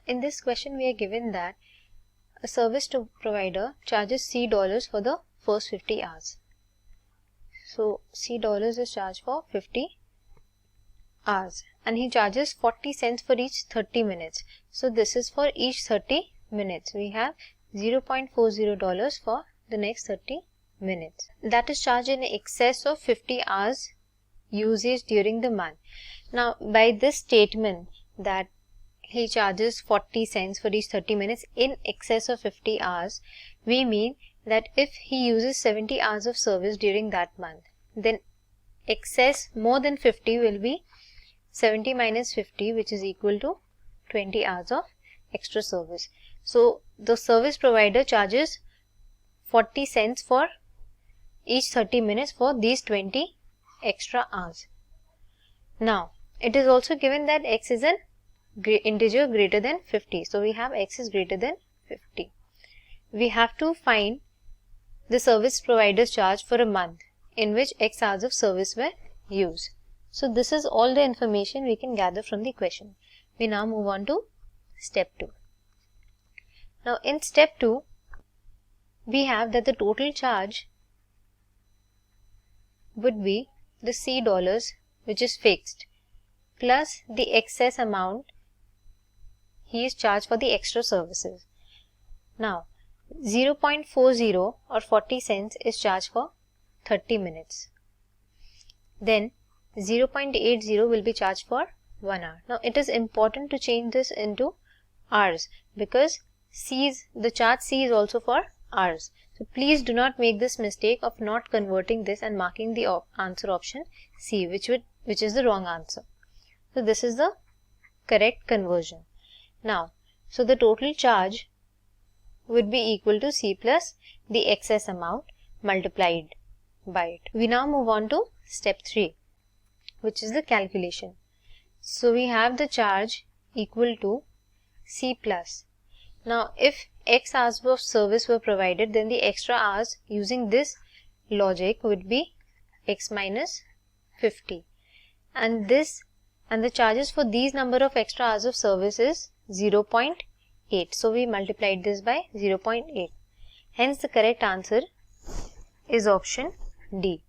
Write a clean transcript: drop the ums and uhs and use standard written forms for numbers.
In this question, we are given that a service provider charges $C for the first 50 hours. So $C is charged for 50 hours and he charges 40 cents for each 30 minutes. So this is for each 30 minutes. We have $0.40 for the next 30 minutes. That is charged in excess of 50 hours usage during the month. Now by this statement that he charges 40 cents for each 30 minutes in excess of 50 hours, we mean that if he uses 70 hours of service during that month, then excess more than 50 will be 70 minus 50, which is equal to 20 hours of extra service. So the service provider charges 40 cents for each 30 minutes for these 20 extra hours. Now it is also given that x is an integer greater than 50. So we have x is greater than 50. We have to find the service provider's charge for a month in which x hours of service were used. So this is all the information we can gather from the question. We now move on to step 2. Now in step 2, we have that the total charge would be the $C, which is fixed, plus the excess amount he is charged for the extra services. Now 0.40 or 40 cents is charged for 30 minutes. Then 0.80 will be charged for 1 hour. Now it is important to change this into hours because the charge C is also for hours. So please do not make this mistake of not converting this and marking the answer option C, which is the wrong answer. So this is the correct conversion. Now, so the total charge would be equal to C plus the excess amount multiplied by it. We now move on to step 3, which is the calculation. So we have the charge equal to C plus. Now if x hours of service were provided, then the extra hours using this logic would be x minus 50. And the charges for these number of extra hours of service is 0.8. So we multiplied this by 0.8. Hence the correct answer is option D.